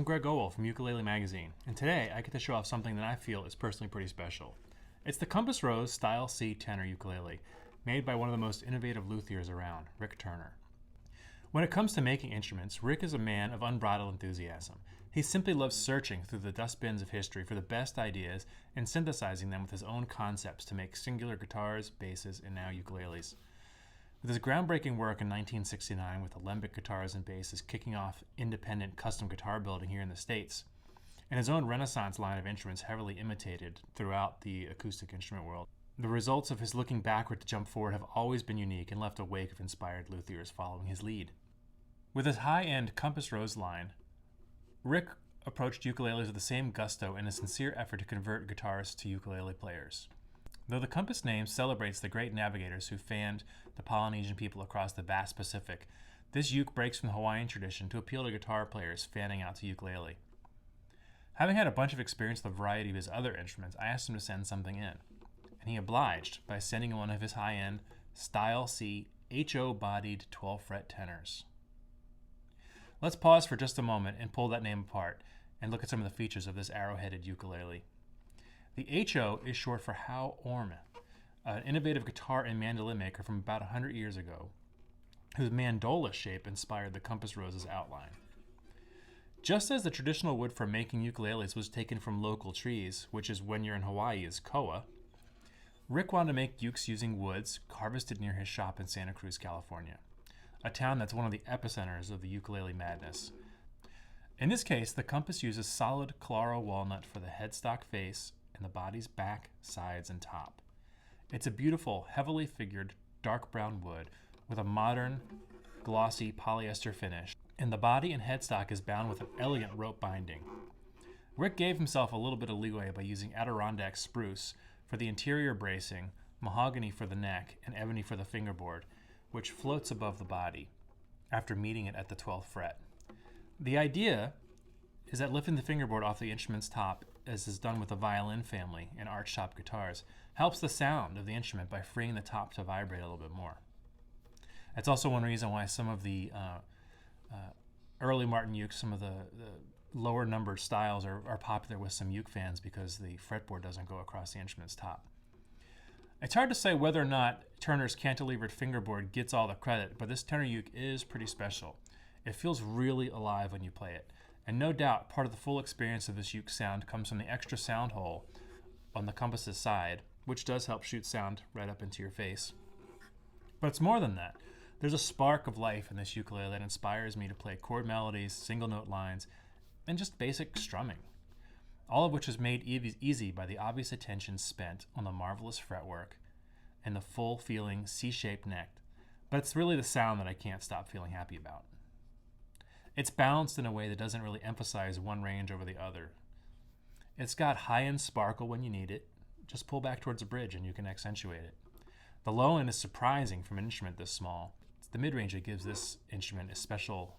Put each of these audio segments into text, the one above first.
Greg Owell from Ukulele Magazine, and today I get to show off something that I feel is personally pretty special. It's the Compass Rose Style C tenor ukulele, made by one of the most innovative luthiers around, Rick Turner. When it comes to making instruments, Rick is a man of unbridled enthusiasm. He simply loves searching through the dustbins of history for the best ideas and synthesizing them with his own concepts to make singular guitars, basses, and now ukuleles. With his groundbreaking work in 1969 with alembic guitars and basses kicking off independent custom guitar building here in the States, and his own Renaissance line of instruments heavily imitated throughout the acoustic instrument world, the results of his looking backward to jump forward have always been unique and left a wake of inspired luthiers following his lead. With his high-end Compass Rose line, Rick approached ukuleles with the same gusto and a sincere effort to convert guitarists to ukulele players. Though the Compass name celebrates the great navigators who fanned the Polynesian people across the vast Pacific, this uke breaks from the Hawaiian tradition to appeal to guitar players fanning out to ukulele. Having had a bunch of experience with a variety of his other instruments, I asked him to send something in, and he obliged by sending one of his high-end Style C HO-bodied 12-fret tenors. Let's pause for just a moment and pull that name apart and look at some of the features of this arrow-headed ukulele. The HO is short for Hao Orm, an innovative guitar and mandolin maker from about 100 years ago, whose mandola shape inspired the Compass Rose's outline. Just as the traditional wood for making ukuleles was taken from local trees, which is when you're in Hawaii is koa, Rick wanted to make ukes using woods harvested near his shop in Santa Cruz, California, a town that's one of the epicenters of the ukulele madness. In this case, the Compass uses solid Claro walnut for the headstock face and the body's back, sides, and top. It's a beautiful, heavily figured, dark brown wood with a modern, glossy polyester finish, and the body and headstock is bound with an elegant rope binding. Rick gave himself a little bit of leeway by using Adirondack spruce for the interior bracing, mahogany for the neck, and ebony for the fingerboard, which floats above the body after meeting it at the 12th fret. The idea is that lifting the fingerboard off the instrument's top, as is done with the violin family and archtop guitars, helps the sound of the instrument by freeing the top to vibrate a little bit more. That's also one reason why some of the early Martin ukes, some of the lower numbered styles are popular with some uke fans because the fretboard doesn't go across the instrument's top. It's hard to say whether or not Turner's cantilevered fingerboard gets all the credit, but this tenor uke is pretty special. It feels really alive when you play it. And no doubt, part of the full experience of this uke sound comes from the extra sound hole on the Compass's side, which does help shoot sound right up into your face. But it's more than that. There's a spark of life in this ukulele that inspires me to play chord melodies, single note lines, and just basic strumming. All of which is made easy by the obvious attention spent on the marvelous fretwork and the full feeling C-shaped neck. But it's really the sound that I can't stop feeling happy about. It's balanced in a way that doesn't really emphasize one range over the other. It's got high-end sparkle when you need it. Just pull back towards the bridge and you can accentuate it. The low end is surprising from an instrument this small. It's the mid-range that gives this instrument a special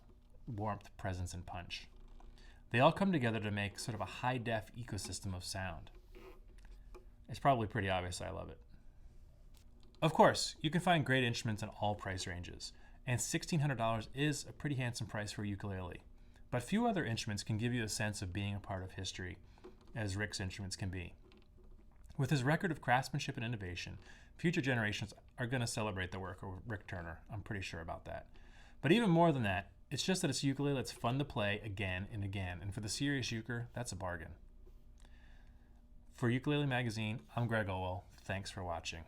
warmth, presence, and punch. They all come together to make sort of a high-def ecosystem of sound. It's probably pretty obvious I love it. Of course, you can find great instruments in all price ranges, and $1,600 is a pretty handsome price for a ukulele. But few other instruments can give you a sense of being a part of history, as Rick's instruments can be. With his record of craftsmanship and innovation, future generations are going to celebrate the work of Rick Turner. I'm pretty sure about that. But even more than that, it's just that it's a ukulele that's fun to play again and again, and for the serious uker, that's a bargain. For Ukulele Magazine, I'm Greg Owell. Thanks for watching.